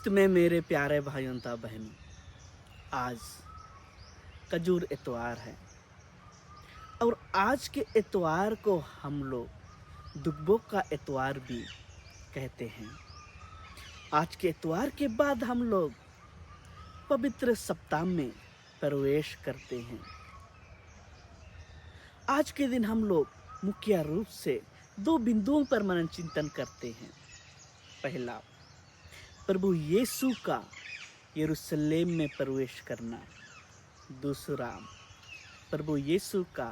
ख्रिस्त में मेरे प्यारे भाइयों तथा बहनों, आज खजूर इतवार है और आज के इतवार को हम लोग दुब्बों का इतवार भी कहते हैं। आज के इतवार के बाद हम लोग पवित्र सप्ताह में प्रवेश करते हैं। आज के दिन हम लोग मुख्य रूप से दो बिंदुओं पर मनन चिंतन करते हैं। पहला, प्रभु यीशु का यरूशलेम में प्रवेश करना। दूसरा, प्रभु यीशु का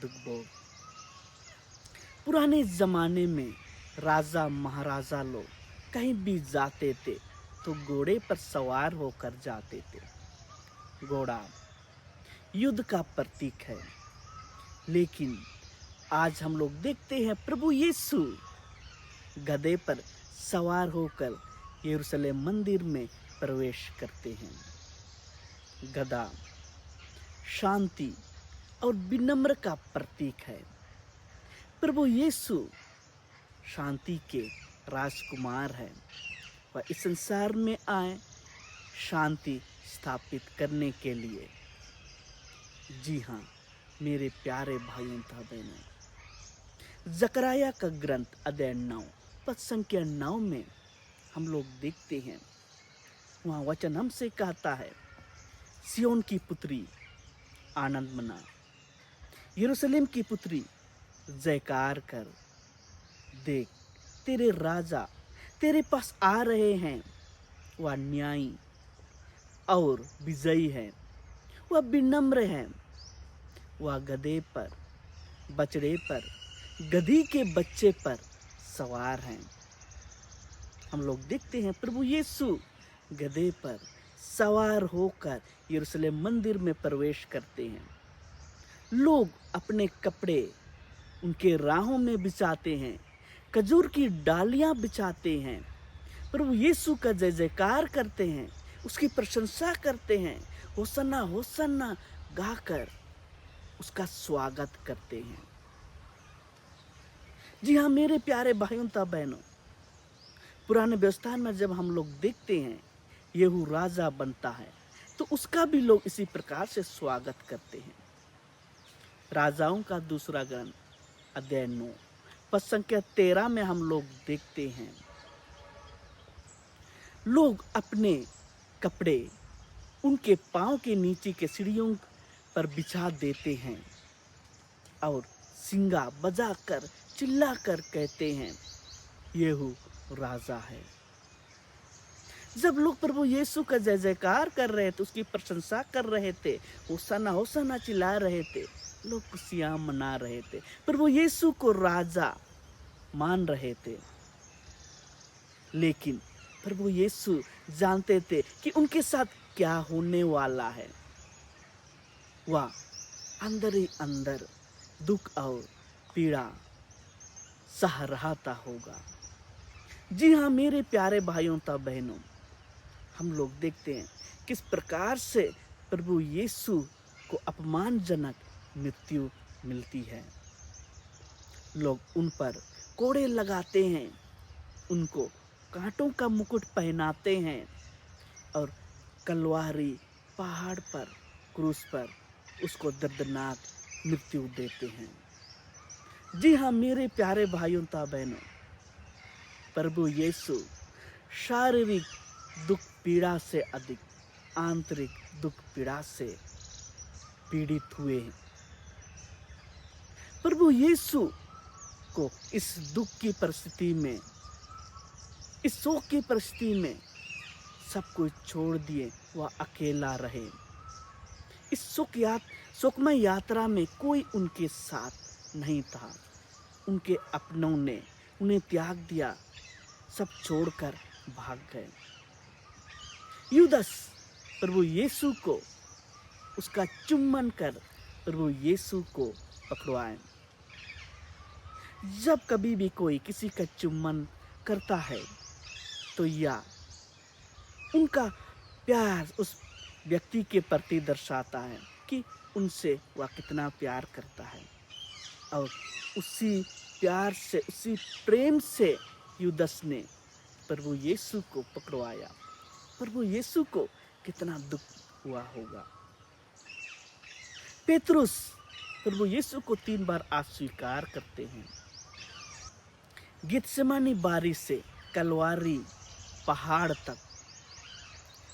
दुख भोग। पुराने जमाने में राजा महाराजा लोग कहीं भी जाते थे तो घोड़े पर सवार होकर जाते थे। घोड़ा युद्ध का प्रतीक है, लेकिन आज हम लोग देखते हैं प्रभु यीशु गधे पर सवार होकर यरूशलेम मंदिर में प्रवेश करते हैं। गधा शांति और विनम्र का प्रतीक है। प्रभु यीशु शांति के राजकुमार हैं। वह इस संसार में आए शांति स्थापित करने के लिए। जी हाँ मेरे प्यारे भाइयों तथा बहनों, जकरिया का ग्रंथ अध्याय 9 पद संख्या 9 में हम लोग देखते हैं, वहाँ वचन हमसे कहता है, सियोन की पुत्री आनंद मना, यरूशलेम की पुत्री जयकार कर। देख तेरे राजा तेरे पास आ रहे हैं। वह न्यायी और विजयी है, वह विनम्र है। वह गधे पर, बछड़े पर, गधी के बच्चे पर सवार हैं। हम लोग देखते हैं प्रभु यीशु गधे पर सवार होकर यरूशलेम मंदिर में प्रवेश करते हैं। लोग अपने कपड़े उनके राहों में बिछाते हैं, खजूर की डालियां बिछाते हैं, प्रभु यीशु का जय जयकार करते हैं, उसकी प्रशंसा करते हैं, होसन्ना होसन्ना गाकर उसका स्वागत करते हैं। जी हाँ मेरे प्यारे भाइयों तथा बहनों, पुराने व्यवस्था में जब हम लोग देखते हैं यहू राजा बनता है तो उसका भी लोग इसी प्रकार से स्वागत करते हैं। राजाओं का दूसरा ग्रंथ अध्याय 9 पद संख्या 13 में हम लोग देखते हैं, लोग अपने कपड़े उनके पांव के नीचे के सीढ़ियों पर बिछा देते हैं और सिंगा बजाकर चिल्लाकर कहते हैं, यहू राजा है। जब लोग प्रभु यीशु का जय जयकार कर रहे थे, उसकी प्रशंसा कर रहे थे, होसन्ना होसन्ना चिल्ला रहे थे, लोग खुशियां मना रहे थे, प्रभु यीशु को राजा मान रहे थे। लेकिन प्रभु यीशु जानते थे कि उनके साथ क्या होने वाला है। वह अंदर ही अंदर दुख और पीड़ा सह रहा होगा। जी हाँ मेरे प्यारे भाइयों तथा बहनों, हम लोग देखते हैं किस प्रकार से प्रभु यीशु को अपमानजनक मृत्यु मिलती है। लोग उन पर कोड़े लगाते हैं, उनको कांटों का मुकुट पहनाते हैं और कलवारी पहाड़ पर, क्रूस पर उसको दर्दनाक मृत्यु देते हैं। जी हाँ मेरे प्यारे भाइयों तथा बहनों, प्रभु यीशु शारीरिक दुख पीड़ा से अधिक आंतरिक दुख पीड़ा से पीड़ित हुए हैं। प्रभु यीशु को इस दुख की परिस्थिति में, इस शोक की परिस्थिति में सब कुछ छोड़ दिए वह अकेला रहे। इस शोकमय यात्रा में कोई उनके साथ नहीं था। उनके अपनों ने उन्हें त्याग दिया, सब छोड़कर भाग गए। यूदास प्रभु यीशु को उसका चुम्बन कर प्रभु यीशु को पकड़वाए। जब कभी भी कोई किसी का चुम्बन करता है तो या उनका प्यार उस व्यक्ति के प्रति दर्शाता है कि उनसे वह कितना प्यार करता है। और उसी प्यार से, उसी प्रेम से यूदास ने प्रभु यीशु को पकड़वाया। प्रभु यीशु को कितना दुख हुआ होगा। पेतरुस प्रभु यीशु को 3 बार अस्वीकार करते हैं। गेत्सेमानी बारी से कलवारी पहाड़ तक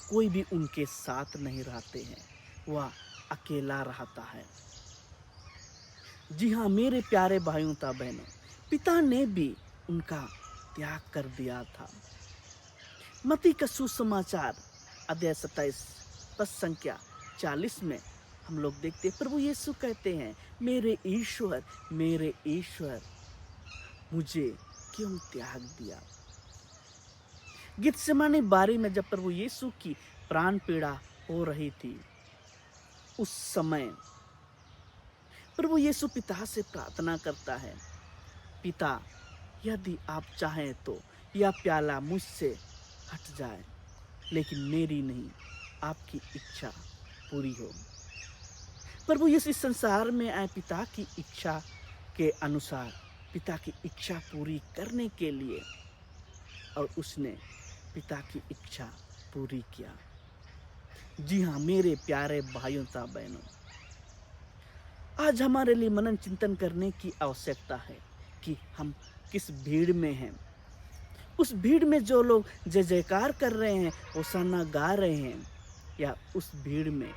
कोई भी उनके साथ नहीं रहते हैं, वह अकेला रहता है। जी हाँ मेरे प्यारे भाइयों ता बहनों, पिता ने भी उनका त्याग कर दिया था। मत्ती का सुसमाचार अध्याय 27 पद संख्या 40 में हम लोग देखते प्रभु यीशु कहते हैं, मेरे ईश्वर मुझे क्यों त्याग दिया। गेत्सेमानी बारी में जब प्रभु यीशु की प्राण पीड़ा हो रही थी, उस समय प्रभु यीशु पिता से प्रार्थना करता है, पिता यदि आप चाहें तो यह प्याला मुझसे हट जाए, लेकिन मेरी नहीं आपकी इच्छा पूरी हो। प्रभु यीशु इस संसार में आए पिता की इच्छा के अनुसार, पिता की इच्छा पूरी करने के लिए, और उसने पिता की इच्छा पूरी किया। जी हाँ मेरे प्यारे भाइयों ता बहनों, आज हमारे लिए मनन चिंतन करने की आवश्यकता है कि हम किस भीड़ में हैं। उस भीड़ में जो लोग जय जयकार कर रहे हैं, होशाना गा रहे हैं, या उस भीड़ में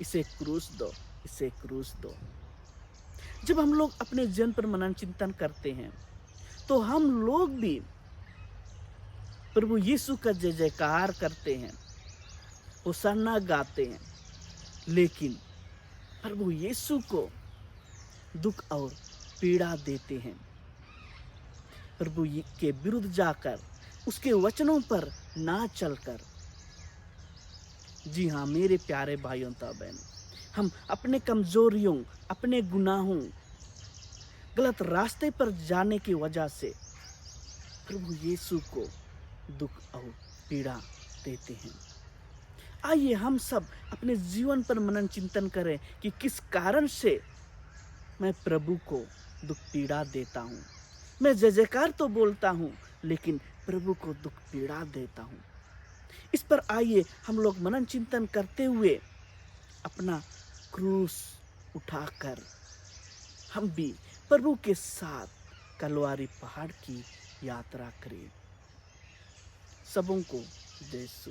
इसे क्रूस दो, इसे क्रूस दो। जब हम लोग अपने जीवन पर मनन चिंतन करते हैं तो हम लोग भी प्रभु यीशु का जय जयकार करते हैं, होशाना गाते हैं, लेकिन प्रभु यीशु को दुख और पीड़ा देते हैं। प्रभु के विरुद्ध जाकर, उसके वचनों पर ना चलकर। जी हाँ मेरे प्यारे भाइयों ता बहनों, हम अपने कमजोरियों, अपने गुनाहों, गलत रास्ते पर जाने की वजह से प्रभु यीशु को दुख और पीड़ा देते हैं। आइए हम सब अपने जीवन पर मनन चिंतन करें कि किस कारण से मैं प्रभु को दुख पीड़ा देता हूँ। मैं जय जयकार तो बोलता हूँ, लेकिन प्रभु को दुख पीड़ा देता हूँ। इस पर आइए हम लोग मनन चिंतन करते हुए अपना क्रूस उठाकर हम भी प्रभु के साथ कलवारी पहाड़ की यात्रा करें। सबों को जय यीशु।